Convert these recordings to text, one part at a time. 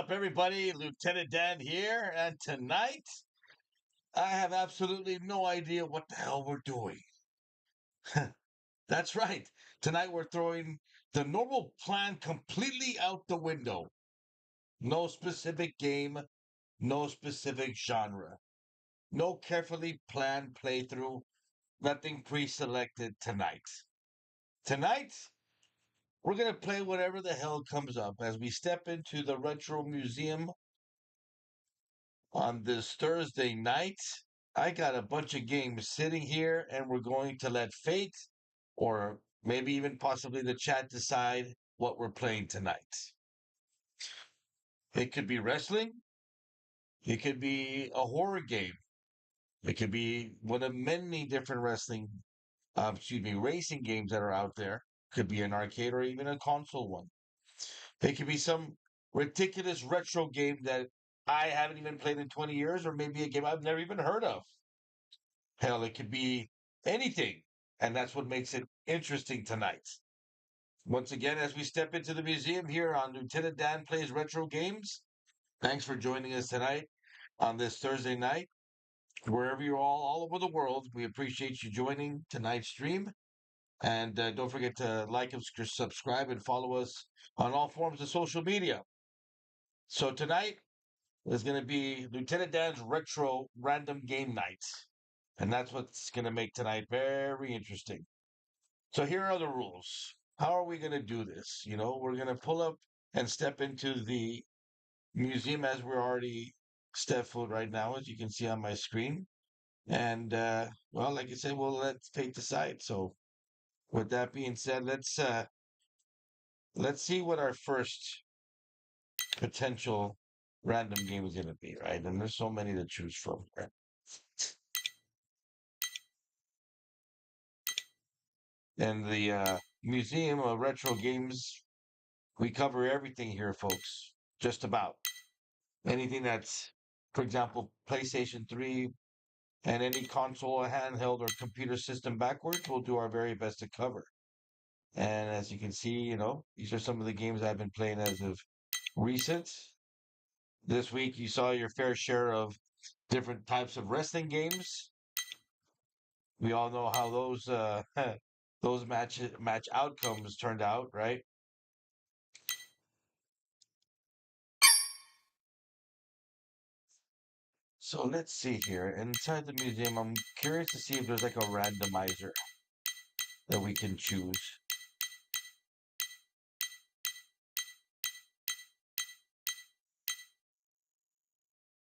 up, everybody? Lieutenant Dan here, and tonight I have absolutely no idea what the hell we're doing. That's right. Tonight we're throwing the normal plan completely out the window. No specific game, no specific genre, no carefully planned playthrough, nothing pre selected tonight. Tonight, we're going to play whatever the hell comes up as we step into the Retro Museum on this Thursday night. I got a bunch of games sitting here, and we're going to let fate or maybe even possibly the chat decide what we're playing tonight. It could be wrestling, it could be a horror game, it could be one of many different racing games that are out there. Could be an arcade or even a console one. It could be some ridiculous retro game that I haven't even played in 20 years, or maybe a game I've never even heard of. Hell, it could be anything. And that's what makes it interesting tonight. Once again, as we step into the museum here on Lieutenant Dan Plays Retro Games, thanks for joining us tonight on this Thursday night. Wherever you're all over the world, we appreciate you joining tonight's stream. And don't forget to like and subscribe and follow us on all forms of social media. So tonight is going to be Lieutenant Dan's Retro Random Game Night. And that's what's going to make tonight very interesting. So here are the rules. How are we going to do this? We're going to pull up and step into the museum as we're already step foot right now, as you can see on my screen. And well, like I said, we'll let fate decide. So with that being said, let's see what our first potential random game is going to be, right? And there's so many to choose from. Right? And the Museum of Retro Games, we cover everything here, folks. Just about anything that's, for example, PlayStation 3 and any console, handheld, or computer system backwards, we'll do our very best to cover. And as you can see, these are some of the games I've been playing as of recent. This week, you saw your fair share of different types of wrestling games. We all know how those match outcomes turned out, right? So let's see here. Inside the museum, I'm curious to see if there's like a randomizer that we can choose.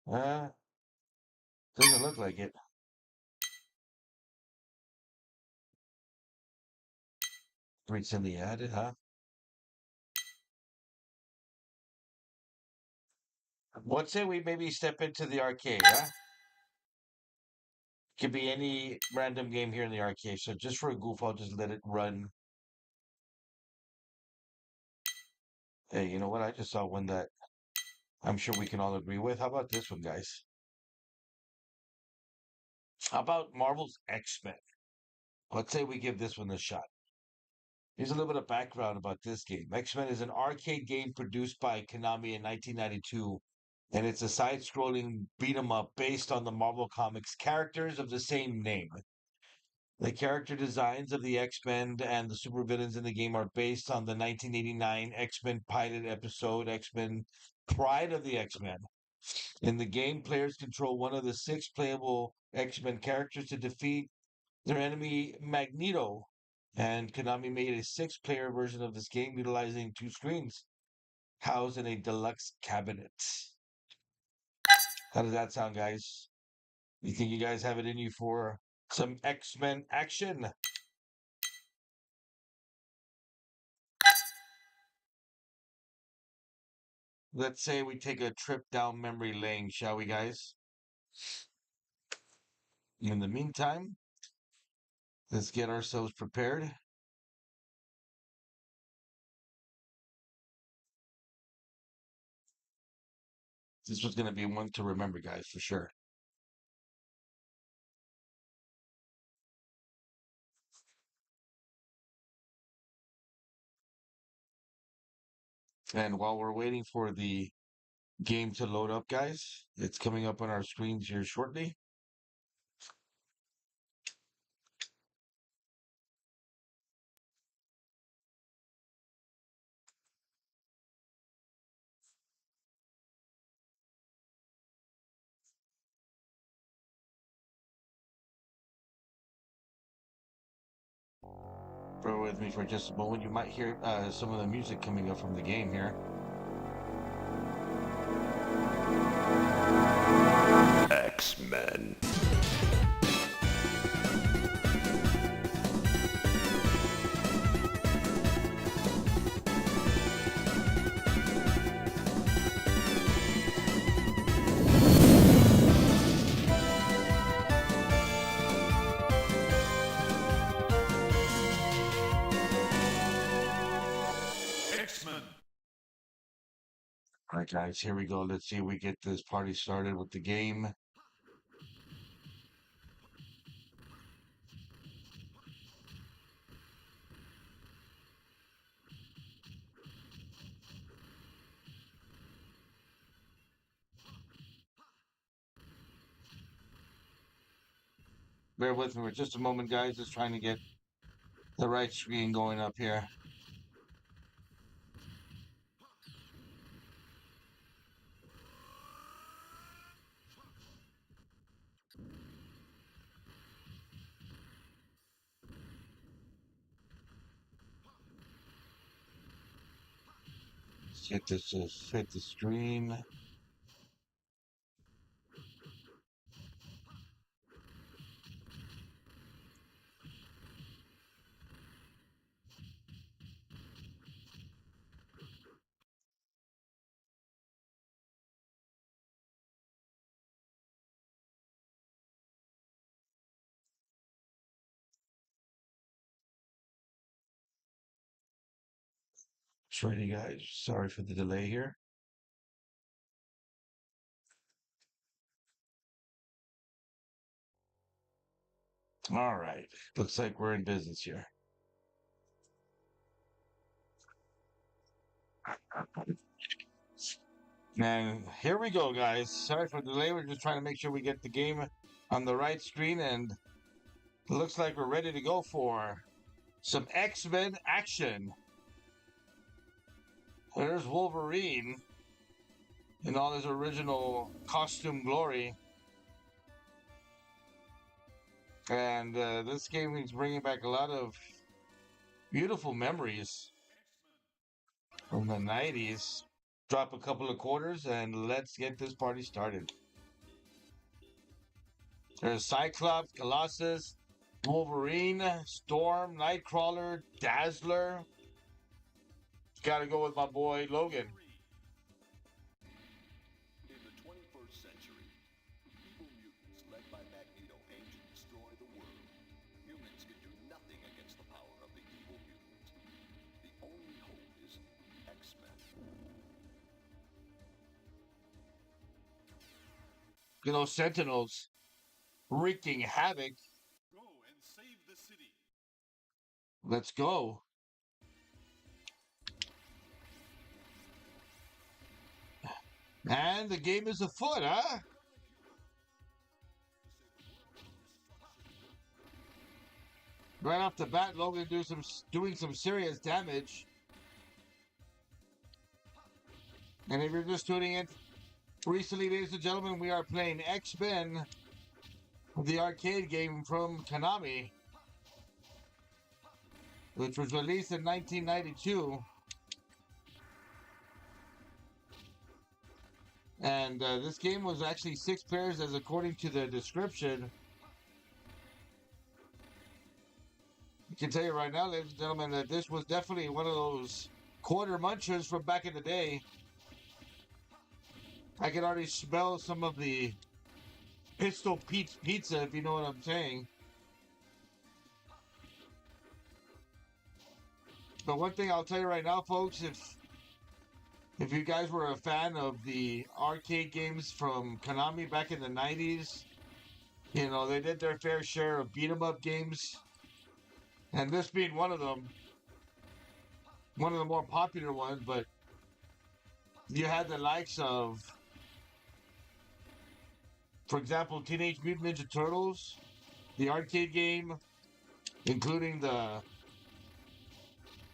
Doesn't look like it. Recently added, huh? What say we maybe step into the arcade, huh? Could be any random game here in the arcade. So just for a goof, I'll just let it run. Hey, you know what? I just saw one that I'm sure we can all agree with. How about this one, guys? How about Marvel's X-Men? Let's say we give this one a shot. Here's a little bit of background about this game. X-Men is an arcade game produced by Konami in 1992, and it's a side-scrolling beat 'em up based on the Marvel Comics characters of the same name. The character designs of the X-Men and the supervillains in the game are based on the 1989 X-Men pilot episode X-Men Pride of the X-Men. In the game, players control one of the 6 playable X-Men characters to defeat their enemy Magneto, and Konami made a 6-player version of this game utilizing 2 screens, housed in a deluxe cabinet. How does that sound, guys? You think you guys have it in you for some X-Men action? Let's say we take a trip down memory lane, shall we, guys? In the meantime, let's get ourselves prepared. This was going to be one to remember, guys, for sure. And while we're waiting for the game to load up, guys. It's coming up on our screens here shortly. Bear with me for just a moment. You might hear some of the music coming up from the game here. X-Men. X-Men. All right, guys, here we go. Let's see if we get this party started with the game. Bear with me for just a moment, guys. Just trying to get the right screen going up here. Let's hit this, hit the screen. Sorry, guys. Sorry for the delay here. All right. Looks like we're in business here. And here we go, guys. Sorry for the delay. We're just trying to make sure we get the game on the right screen, and it looks like we're ready to go for some X-Men action. There's Wolverine in all his original costume glory. And this game is bringing back a lot of beautiful memories from the 90s. Drop a couple of quarters and let's get this party started. There's Cyclops, Colossus, Wolverine, Storm, Nightcrawler, Dazzler. Gotta go with my boy Logan. In the 21st century, evil mutants led by Magneto aim to destroy the world. Humans can do nothing against the power of the evil mutant. The only hope is X-Men. You know, Sentinels wreaking havoc. Go and save the city. Let's go. And the game is afoot, huh? Right off the bat, Logan doing some serious damage. And if you're just tuning in recently, ladies and gentlemen, we are playing X-Men, the arcade game from Konami, which was released in 1992. And this game was actually 6 players, as according to the description. I can tell you right now, ladies and gentlemen, that this was definitely one of those quarter munchers from back in the day. I can already smell some of the Pistol Pete's pizza, if you know what I'm saying. But one thing I'll tell you right now, folks, if you guys were a fan of the arcade games from Konami back in the 90s, you know, they did their fair share of beat-em-up games. And this being one of them, one of the more popular ones, but you had the likes of, for example, Teenage Mutant Ninja Turtles, the arcade game, including the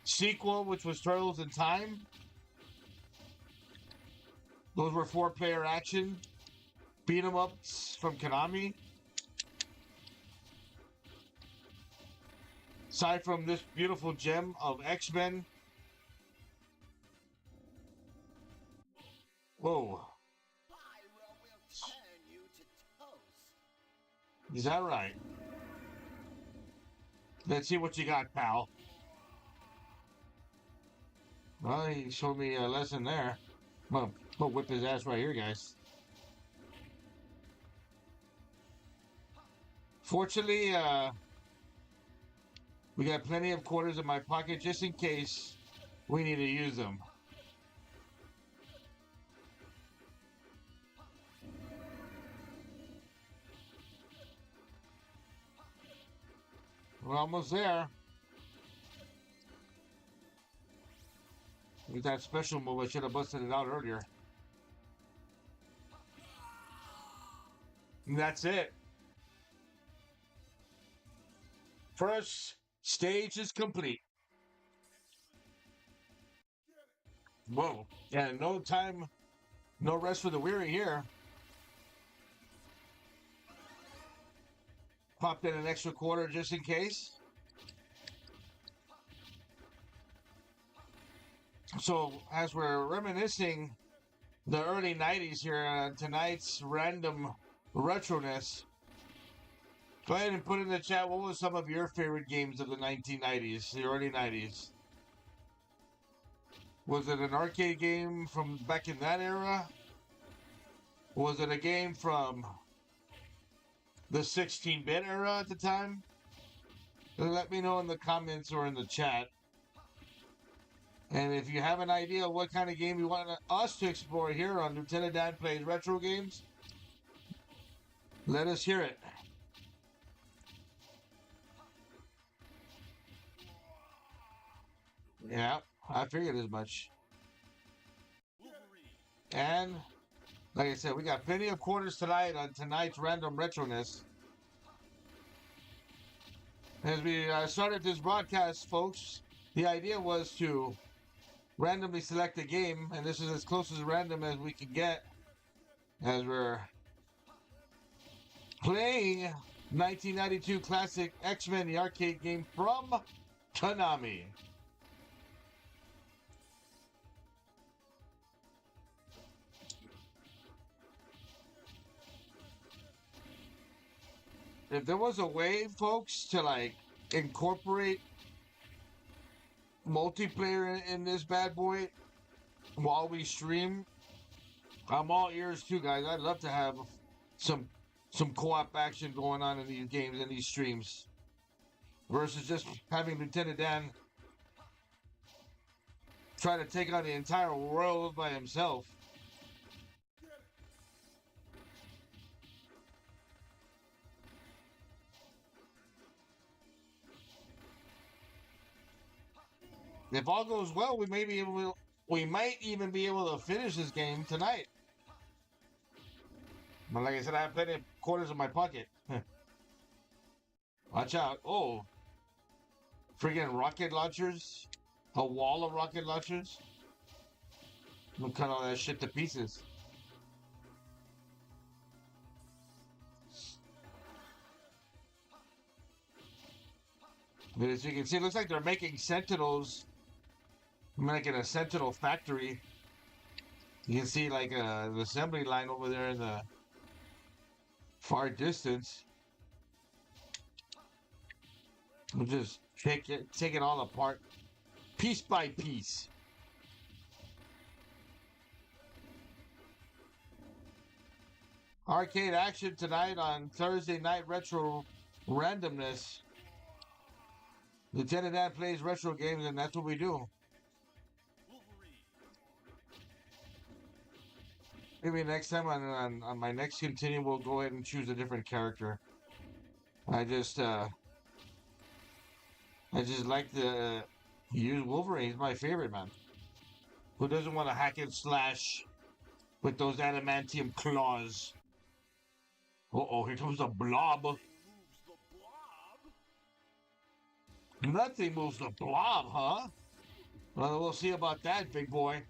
sequel, which was Turtles in Time. Those were 4-player action beat 'em ups from Konami. Aside from this beautiful gem of X-Men. Whoa. Pyro will turn you to toast. Is that right? Let's see what you got, pal. Well, he showed me a lesson there. Well, we'll whip his ass right here, guys. Fortunately, we got plenty of quarters in my pocket just in case we need to use them. We're almost there. With that special move, I should have busted it out earlier. And that's it. First stage is complete. Whoa. Yeah, no time, no rest for the weary here. Popped in an extra quarter just in case. So, as we're reminiscing the early 90s here on tonight's random retroness, go ahead and put in the chat, what was some of your favorite games of the 1990s, the early 90s? Was it an arcade game from back in that era? Was it a game from the 16-bit era at the time? Let me know in the comments or in the chat. And if you have an idea of what kind of game you want us to explore here on Lieutenant Dan Plays Retro Games, let us hear it. Yeah, I figured as much. And, like I said, we got plenty of quarters tonight on tonight's Random Retroness. As we started this broadcast, folks, the idea was to randomly select a game, and this is as close as random as we can get, as we're playing 1992 classic X-Men, the arcade game from Konami. If there was a way, folks, to like incorporate multiplayer in this bad boy while we stream, I'm all ears too, guys. I'd love to have some co-op action going on in these games and these streams versus just having Lieutenant Dan try to take on the entire world by himself. If all goes well, we might even be able to finish this game tonight. But like I said, I have plenty of quarters in my pocket. Watch out. Oh. Friggin' rocket launchers. A wall of rocket launchers. We'll cut all that shit to pieces. But as you can see, it looks like they're making Sentinels. Making a Sentinel factory. You can see like the assembly line over there in the far distance. We'll just take it all apart, piece by piece. Arcade action tonight on Thursday Night Retro Randomness. Lieutenant Dan Plays Retro Games, and that's what we do. Maybe next time on my next continue, we'll go ahead and choose a different character. I just like to use Wolverine. He's my favorite, man. Who doesn't want to hack and slash with those adamantium claws? Uh-oh, here comes the blob. Moves the blob. Nothing moves the blob, huh? Well, we'll see about that, big boy.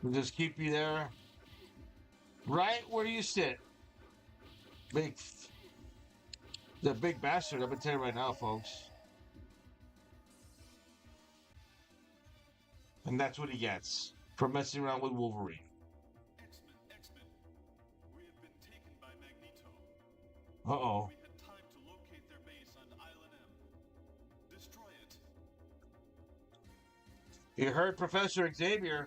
We'll just keep you there. Right where you sit. Big. The big bastard, I'm going to tell you right now, folks. And that's what he gets for messing around with Wolverine. X-Men. We have been taken by Magneto. Uh-oh. We had time to locate their base on Island M. Destroy it. You heard Professor Xavier.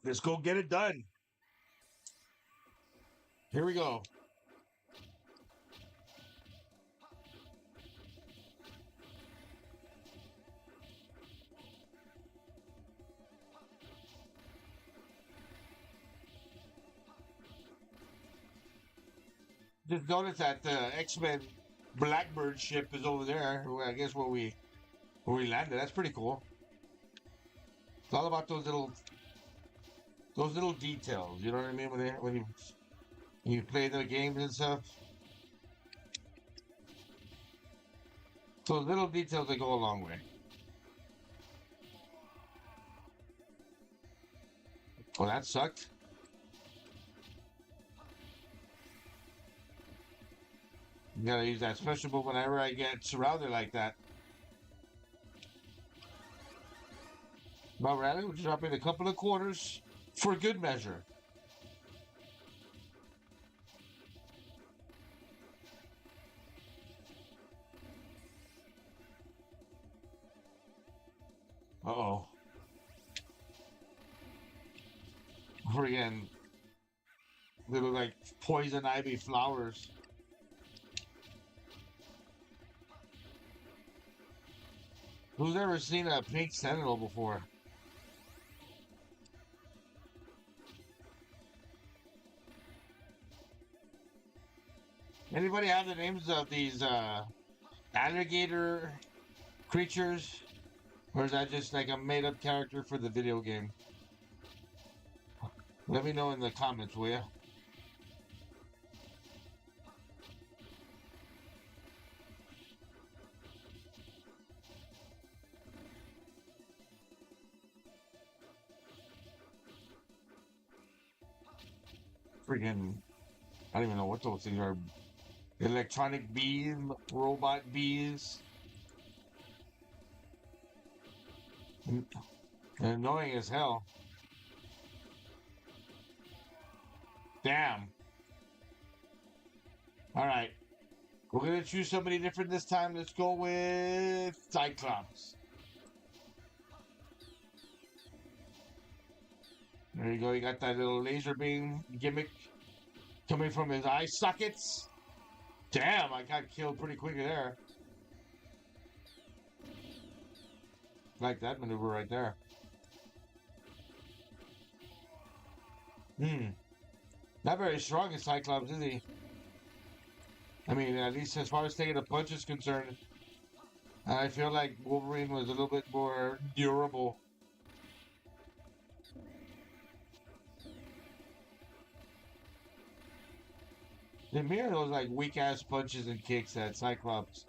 Let's go get it done. Here we go. Just notice that the X-Men Blackbird ship is over there. I guess where we landed. That's pretty cool. It's all about those little details. You know what I mean? When you play the games and stuff. Those little details that go a long way. Well, that sucked. You gotta use that special move whenever I get surrounded like that. About rather, we'll drop in a couple of quarters for good measure. Uh-oh. Friggin' little like poison ivy flowers. Who's ever seen a pink sentinel before? Anybody have the names of these alligator creatures? Or is that just like a made-up character for the video game? Let me know in the comments, will ya? Freaking, I don't even know what those things are. Electronic bees, robot bees. They're annoying as hell. Damn. Alright. We're going to choose somebody different this time. Let's go with Cyclops. There you go. You got that little laser beam gimmick coming from his eye sockets. Damn, I got killed pretty quickly there. Like that maneuver right there. Not very strong as Cyclops, is he? I mean, at least as far as taking a punch is concerned, I feel like Wolverine was a little bit more durable. The mirror those like weak ass punches and kicks that Cyclops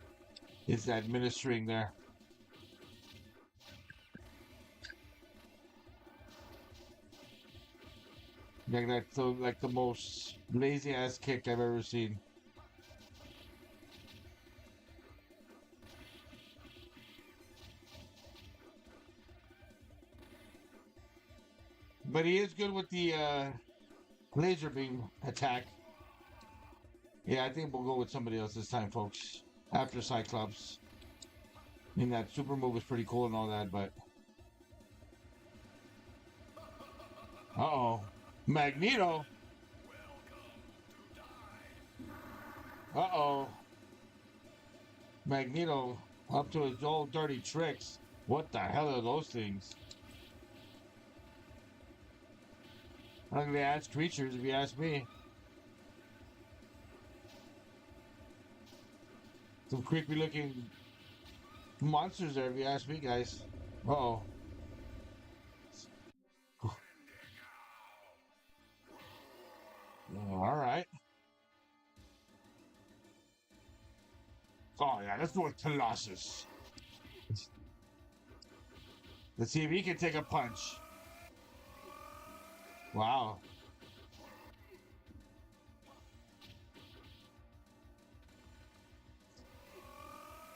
is administering there. Like the most lazy ass kick I've ever seen. But he is good with the laser beam attack. Yeah, I think we'll go with somebody else this time, folks. After Cyclops. I mean, that super move is pretty cool and all that, but... Uh-oh. Magneto? Uh-oh. Magneto up to his old dirty tricks. What the hell are those things? Ugly ass creatures, if you ask me. Some creepy looking monsters there, if you ask me, guys. Uh-oh. All right. Oh, yeah, let's do it, Colossus. Let's see if he can take a punch. Wow.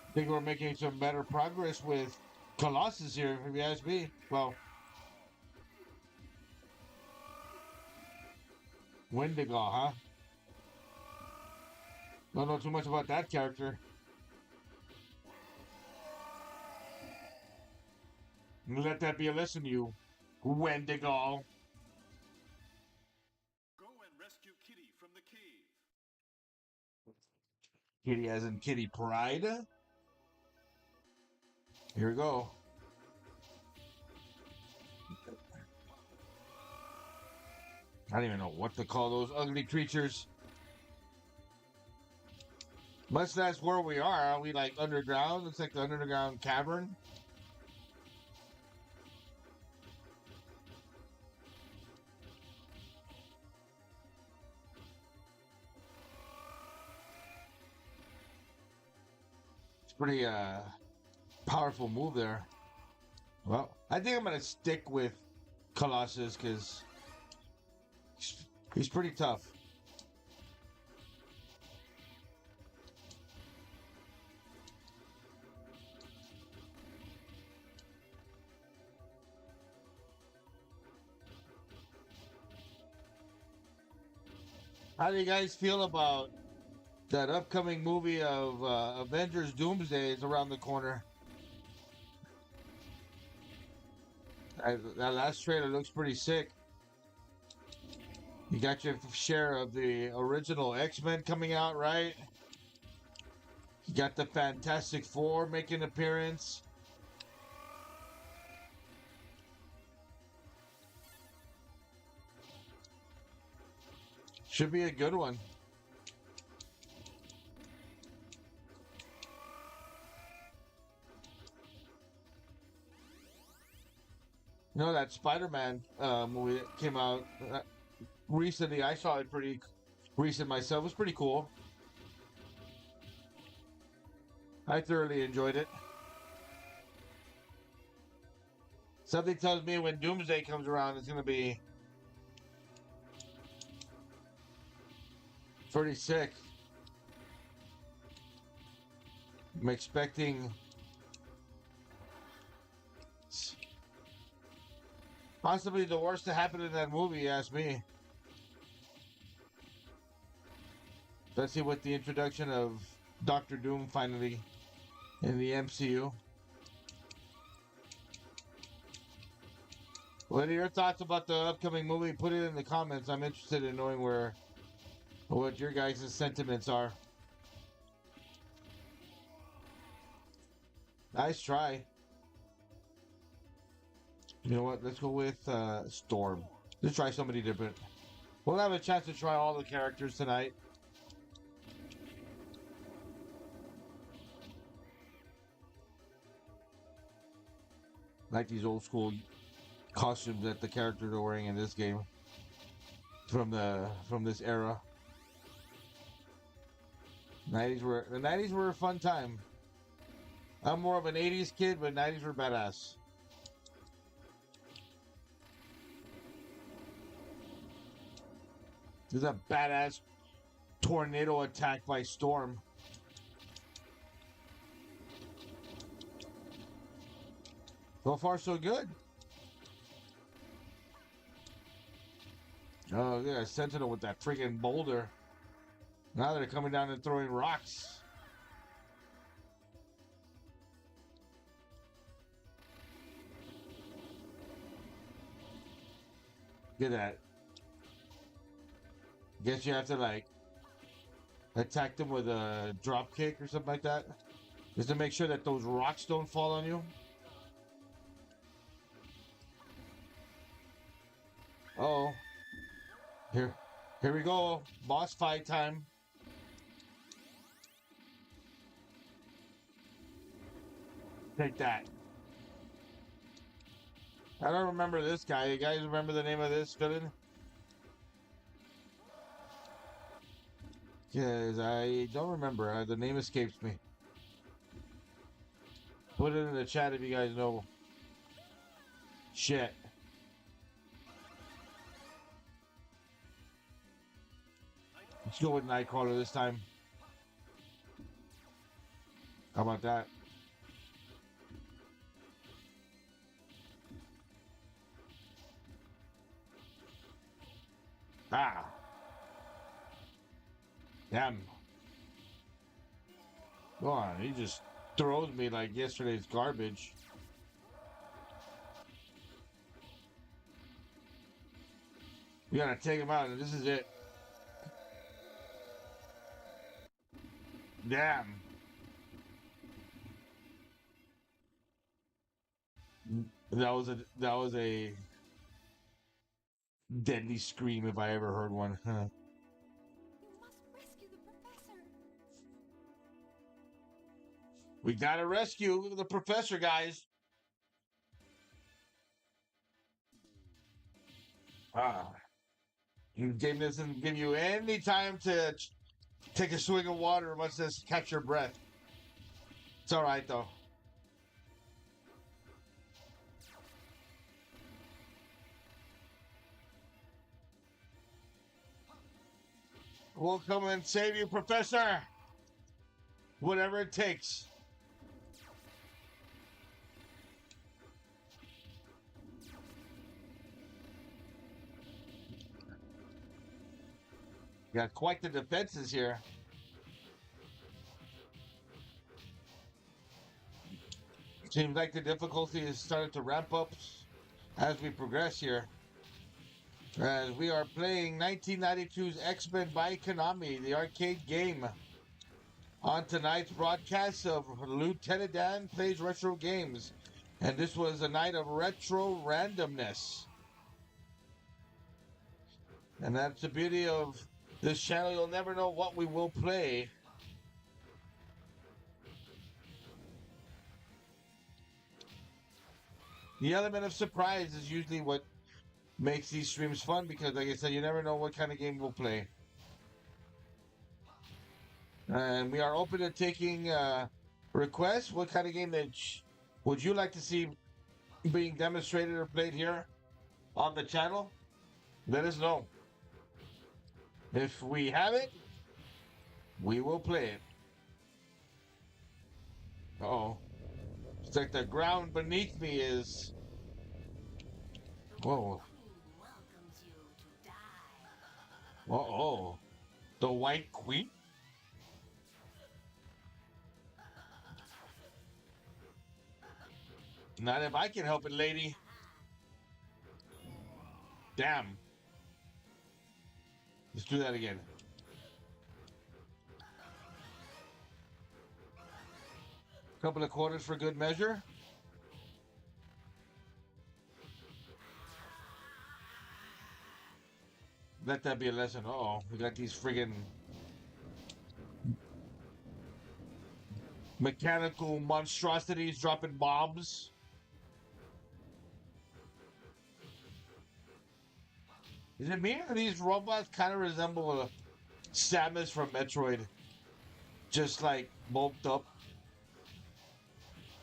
I think we're making some better progress with Colossus here, if you ask me. Well, Wendigo, huh? Don't know too much about that character. Let that be a lesson, you Wendigo. Go and rescue Kitty from the cave. Kitty as in Kitty Pride. Here we go. I don't even know what to call those ugly creatures. Much that's where we are. Are we like underground? Looks like the underground cavern. It's pretty powerful move there. Well, I think I'm gonna stick with Colossus because he's pretty tough. How do you guys feel about that upcoming movie of Avengers Doomsday is around the corner? That last trailer looks pretty sick. You got your share of the original X-Men coming out, right? You got the Fantastic Four making an appearance. Should be a good one. You know that Spider-Man movie that came out recently. I saw it pretty recent myself. It was pretty cool. I thoroughly enjoyed it. Something tells me when Doomsday comes around, it's going to be pretty sick. I'm expecting possibly the worst to happen in that movie, you ask me. Especially with the introduction of Doctor Doom finally in the MCU. What are your thoughts about the upcoming movie? Put it in the comments. I'm interested in knowing what your guys' sentiments are. Nice try. You know what? Let's go with Storm. Let's try somebody different. We'll have a chance to try all the characters tonight. Like these old school costumes that the characters are wearing in this game from this era. The 90s were a fun time. I'm more of an 80s kid, but 90s were badass. There's a badass tornado attack by Storm. So far, so good. Oh, yeah, Sentinel with that freaking boulder. Now they're coming down and throwing rocks. Look at that. Guess you have to, like, attack them with a drop kick or something like that. Just to make sure that those rocks don't fall on you. Uh-oh. Here we go. Boss fight time. Take that. I don't remember this guy. You guys remember the name of this villain? Because I don't remember. The name escapes me. Put it in the chat if you guys know. Shit. Let's go with Nightcrawler this time. How about that? Ah. Damn. Go on. He just throws me like yesterday's garbage. We gotta take him out, and this is it. Damn. That was a deadly scream if I ever heard one. You must rescue the professor. We gotta rescue the professor, guys. Ah. Game doesn't give you any time to take a swig of water, much less catch your breath. It's all right though. We'll come and save you, Professor. Whatever it takes. Got quite the defenses here. Seems like the difficulty has started to ramp up as we progress here. As we are playing 1992's X-Men by Konami, the arcade game. On tonight's broadcast of Lieutenant Dan Plays Retro Games. And this was a night of retro randomness. And that's the beauty of this channel. You'll never know what we will play. The element of surprise is usually what makes these streams fun because, like I said, you never know what kind of game we'll play. And we are open to taking requests. What kind of game that would you like to see being demonstrated or played here on the channel? Let us know. If we have it, we will play it. Uh-oh. It's like the ground beneath me is... Whoa. Uh-oh. The White Queen? Not if I can help it, lady. Damn. Let's do that again. Couple of quarters for good measure. Let that be a lesson. Uh-oh, we got these friggin' mechanical monstrosities dropping bombs. Is it me or these robots kind of resemble a Samus from Metroid? Just like bulked up.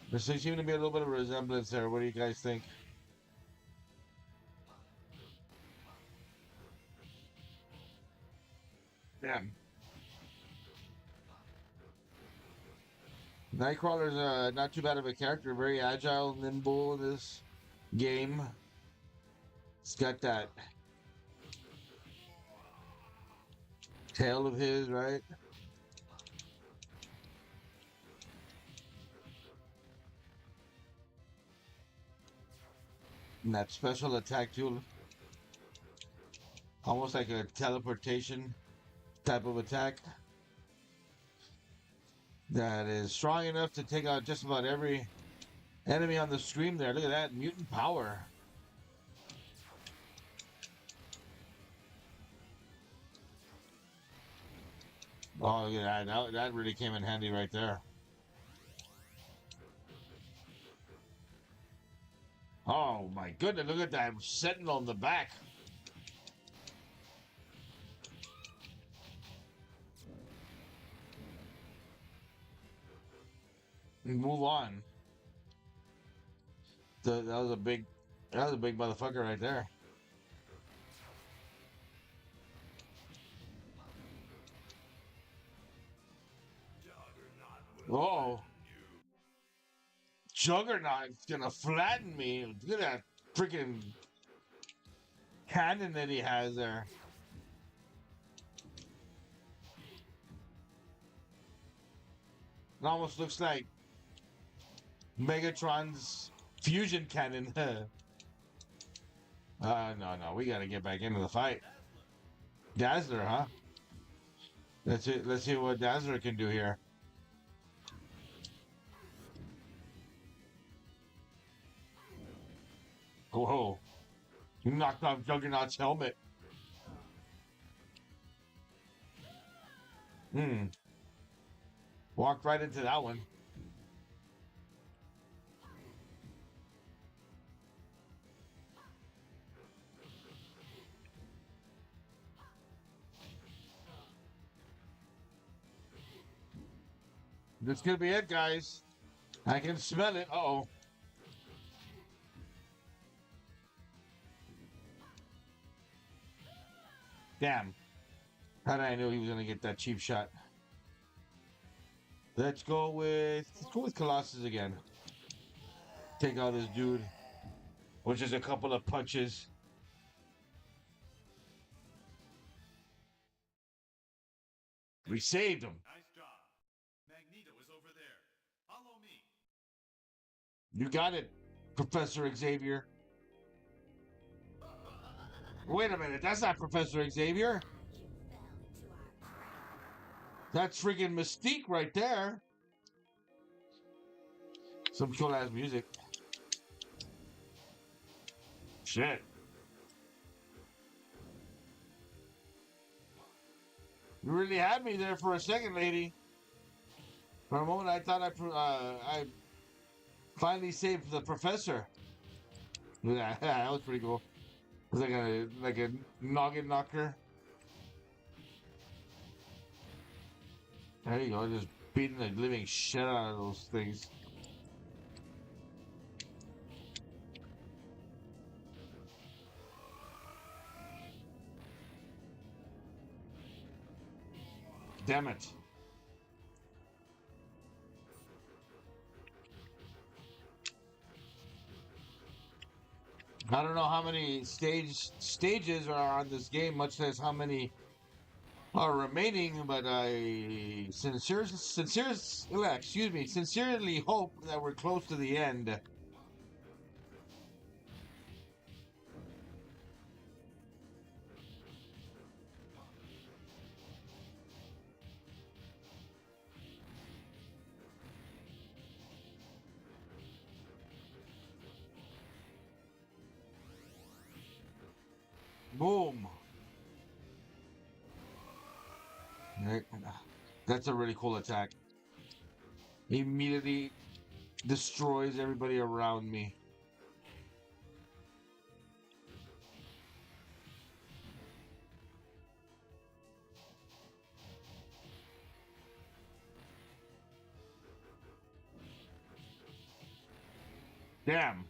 There seems to be a little bit of a resemblance there. What do you guys think? Damn. Nightcrawler's not too bad of a character. Very agile, nimble in this game. It's got that tail of his, right? And that special attack tool. Almost like a teleportation type of attack. That is strong enough to take out just about every enemy on the screen there. Look at that. Mutant power. Oh, look at that. That really came in handy right there. Oh my goodness, look at that sentinel in the back. Move on. That was a big, motherfucker right there. Oh, Juggernaut's gonna flatten me. Look at that freaking cannon that he has there. It almost looks like Megatron's fusion cannon. No, we gotta get back into the fight. Dazzler, huh? Let's see what Dazzler can do here. Whoa. You knocked off Juggernaut's helmet. Hmm. Walked right into that one. This could be it, guys. I can smell it. Uh-oh. Damn. How did I know he was gonna get that cheap shot? Let's go with Colossus again. Take out this dude, which is a couple of punches. We saved him. Nice job. Magneto is over there. Follow me. You got it, Professor Xavier. Wait a minute, that's not Professor Xavier. That's freaking Mystique right there. Some cool ass music. Shit. You really had me there for a second, lady. For a moment, I thought I finally saved the professor. Yeah, that was pretty cool. It was like a noggin knocker. There you go, just beating the living shit out of those things. Damn it. I don't know how many stages are on this game, much less how many are remaining, but I sincerely hope that we're close to the end. Boom. That's a really cool attack. Immediately destroys everybody around me. Damn.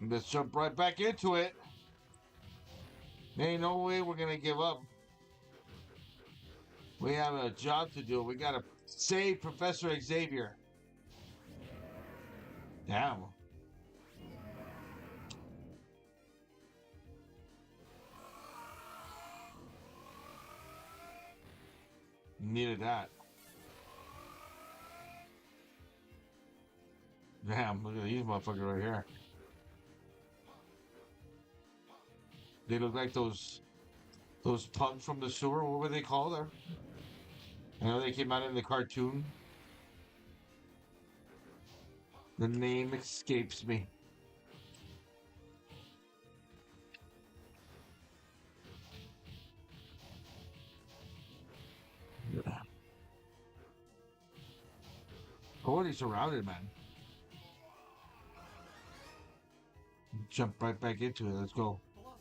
Let's jump right back into it. Ain't no way we're gonna give up. We have a job to do. We gotta save Professor Xavier. Damn. Needed that. Damn, look at these motherfuckers right here. They look like those pugs from the sewer. What were they called? I know they came out in the cartoon. The name escapes me. Totally surrounded, man. Jump right back into it. Let's go. Colossus.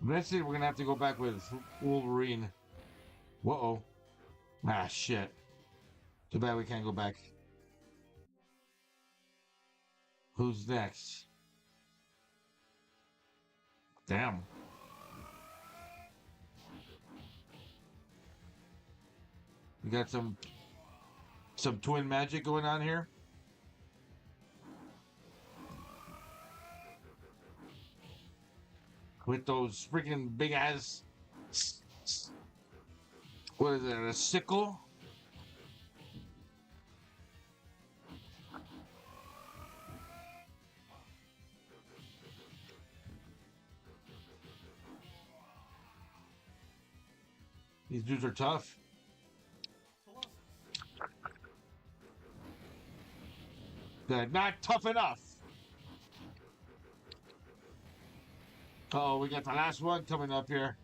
Eventually, we're gonna have to go back with Wolverine. Whoa. Ah, shit. Too bad we can't go back. Who's next? Damn. We got some twin magic going on here. With those freaking big ass, what is it, a sickle? These dudes are tough. Colossus. They're not tough enough. Oh, we got the last one coming up here.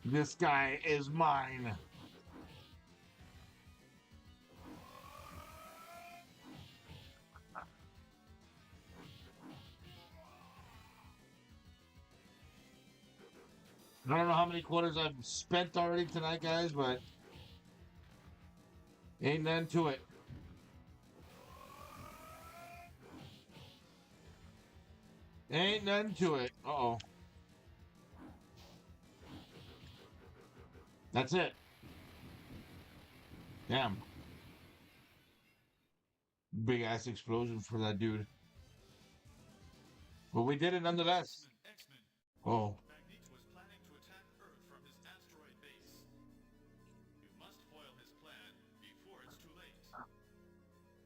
This guy is mine. I don't know how many quarters I've spent already tonight, guys, but ain't none to it. Ain't none to it. Uh-oh. That's it. Damn. Big ass explosion for that dude. But we did it nonetheless. X-Men. Oh. Magneto is planning to attack Earth from his asteroid base. You must foil his plan before it's too late.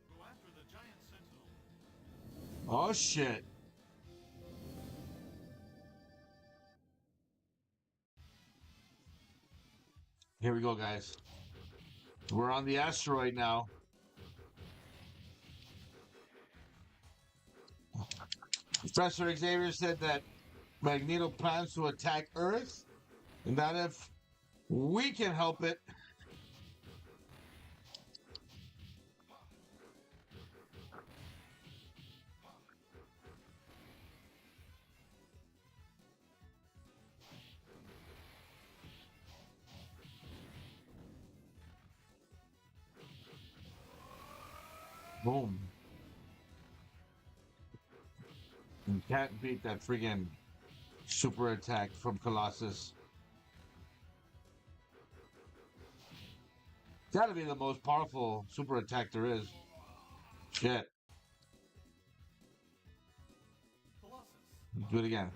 Go after the giant sentinel. Oh, shit. Here we go, guys. We're on the asteroid now. Professor Xavier said that Magneto plans to attack Earth, and that if we can help it, boom. You can't beat that friggin' super attack from Colossus. Gotta be the most powerful super attack there is. Shit. Colossus. Do it again.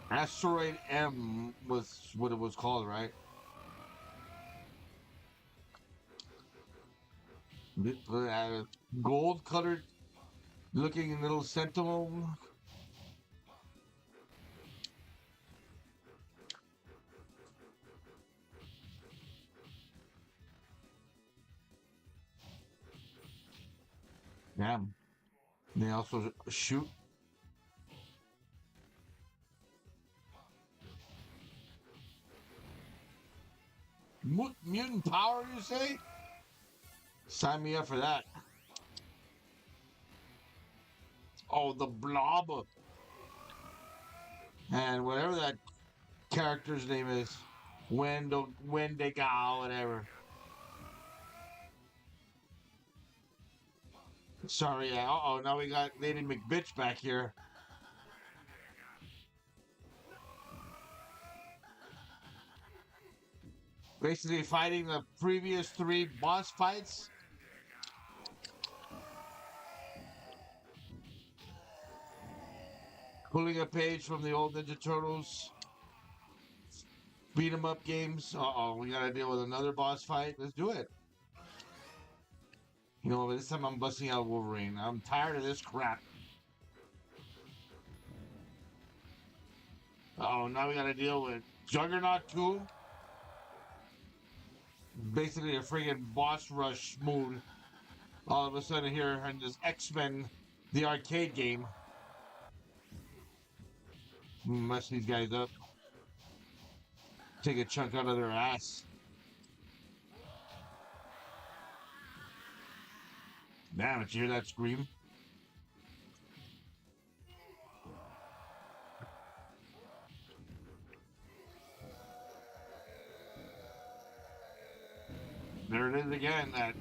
Asteroid M was what it was called, right? Gold colored looking little sentinel. Damn. They also shoot. Mutant power, you say? Sign me up for that. Oh, the blob. And whatever that character's name is. Wendigo, whatever. Sorry, yeah. Uh-oh, now we got Lady McBitch back here. Basically fighting the previous 3 boss fights. Pulling a page from the old Ninja Turtles beat 'em up games. Uh-oh, we gotta deal with another boss fight. Let's do it. You know, this time I'm busting out Wolverine. I'm tired of this crap. Oh, now we gotta deal with Juggernaut 2. Basically a friggin' boss rush mood. All of a sudden here in this X-Men, the arcade game. Mess these guys up. Take a chunk out of their ass. Damn, did you hear that scream? There it is again, that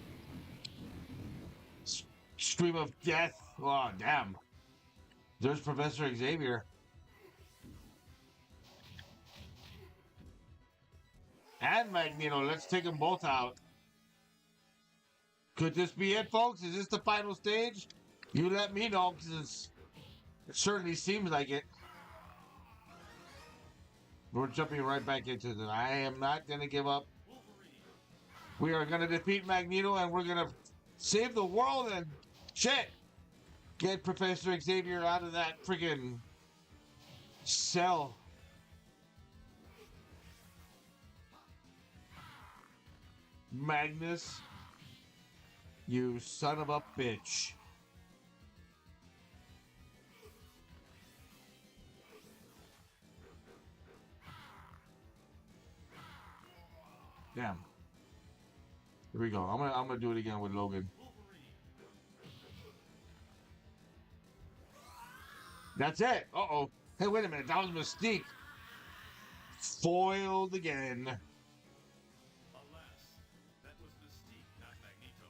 scream of death. Oh, damn. There's Professor Xavier. And Magneto. Let's take them both out. Could this be it, folks? Is this the final stage? You let me know, because it certainly seems like it. We're jumping right back into this. I am not going to give up. We are going to defeat Magneto, and we're going to save the world and shit. Get Professor Xavier out of that freaking cell. Magnus, you son of a bitch. Damn. Here we go. I'm gonna do it again with Logan. That's it. Uh-oh. Hey, wait a minute. That was Mystique. Foiled again. Alas, that was Mystique, not Magneto.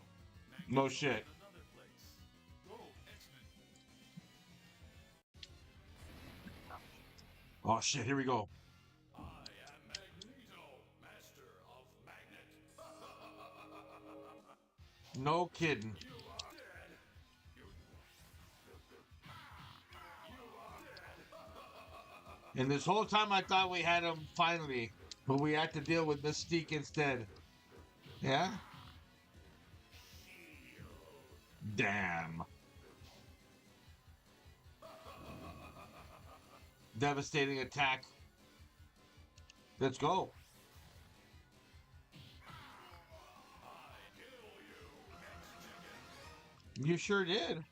No shit. In another place. Go, X-Men. Oh shit, here we go. I am Magneto, master of magnet. No kidding. You are dead. And this whole time I thought we had him finally, but we had to deal with Mystique instead. Yeah? Damn. Devastating attack. Let's go. You sure did.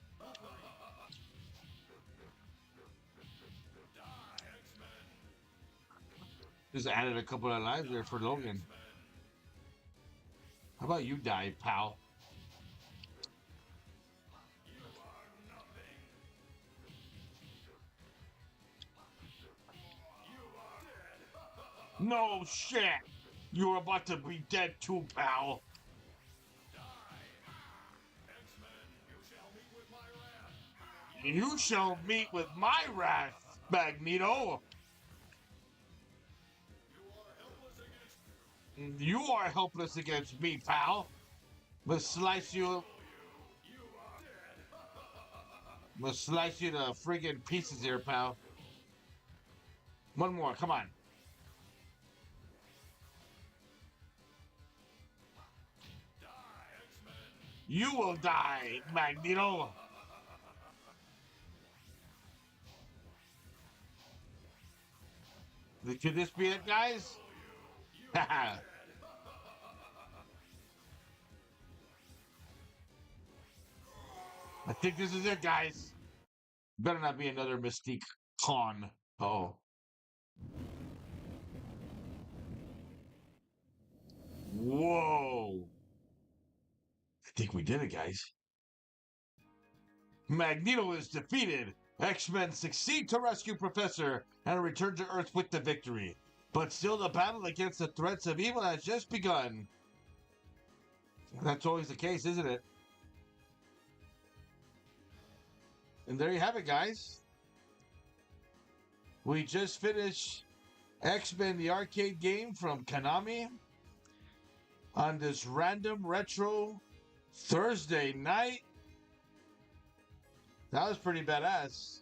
Just added a couple of lives there for Logan. How about you die, pal? No shit! You're about to be dead too, pal. You shall meet with my wrath, Magneto. You are helpless against me, pal. Must slice you. Must slice you to friggin' pieces here, pal. One more, come on. You will die, Magneto. Could this be it, guys? I think this is it, guys. Better not be another Mystique con. Oh. Whoa. I think we did it, guys. Magneto is defeated. X-Men succeed to rescue Professor and return to Earth with the victory. But still, the battle against the threats of evil has just begun. That's always the case, isn't it? And there you have it, guys. We just finished X-Men, the arcade game from Konami on this random retro Thursday night. That was pretty badass.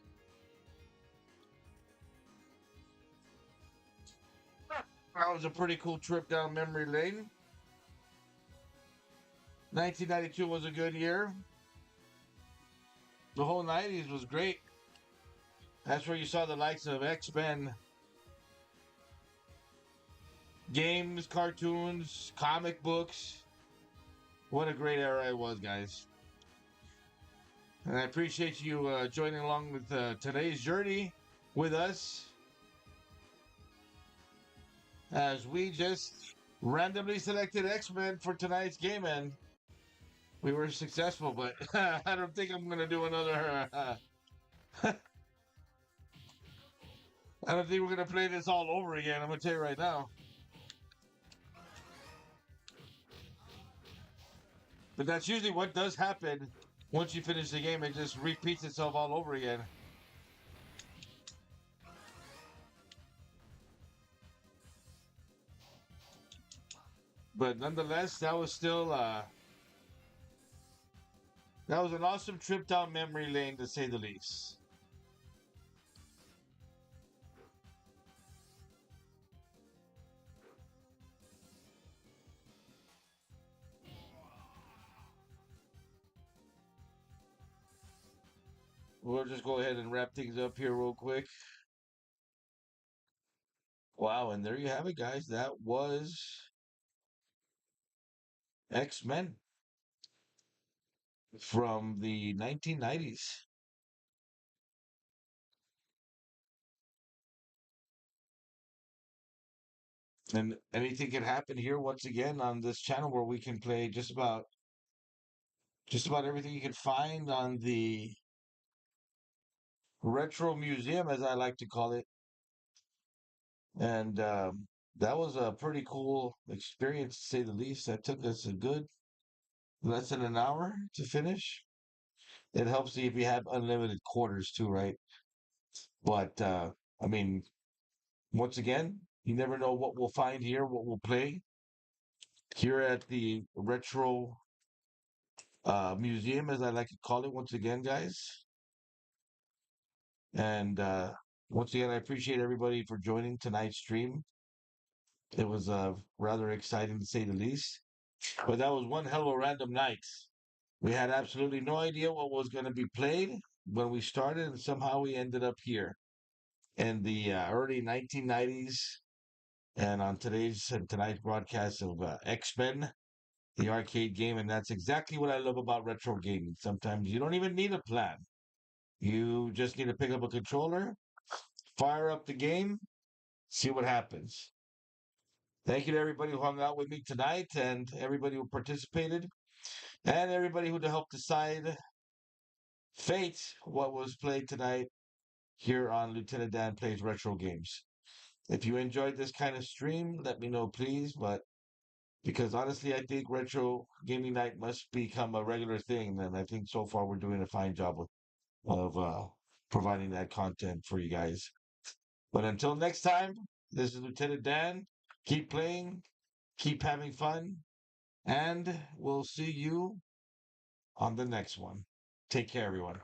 That was a pretty cool trip down memory lane. 1992 was a good year. The whole 90s was great. That's where you saw the likes of X-Men, games, cartoons, comic books. What a great era it was, guys. And I appreciate you joining along with today's journey with us as we just randomly selected X-Men for tonight's game, and we were successful, but I don't think I'm going to do another. I don't think we're going to play this all over again. I'm going to tell you right now. But that's usually what does happen once you finish the game. It just repeats itself all over again. But nonetheless, that was still that was an awesome trip down memory lane, to say the least. We'll just go ahead and wrap things up here real quick. Wow, and there you have it, guys. That was X-Men from the 1990s. And anything can happen here once again on this channel where we can play just about everything you can find on the retro museum, as I like to call it. And that was a pretty cool experience, to say the least. That took us a good less than an hour to finish. It helps if you have unlimited quarters too, right? But I mean, once again, you never know what we'll find here, what we'll play here at the retro museum, as I like to call it. Once again, guys, and once again, I appreciate everybody for joining tonight's stream. It was rather exciting, to say the least. But that was one hell of a random night. We had absolutely no idea what was going to be played when we started, and somehow we ended up here in the early 1990s. And on today's and tonight's broadcast of X-Men, the arcade game, and that's exactly what I love about retro gaming. Sometimes you don't even need a plan. You just need to pick up a controller, fire up the game, see what happens. Thank you to everybody who hung out with me tonight, and everybody who participated, and everybody who helped decide fate what was played tonight here on Lieutenant Dan Plays Retro Games. If you enjoyed this kind of stream, let me know, please. But because honestly, I think retro gaming night must become a regular thing, and I think so far we're doing a fine job of providing that content for you guys. But until next time, this is Lieutenant Dan. Keep playing, keep having fun, and we'll see you on the next one. Take care, everyone.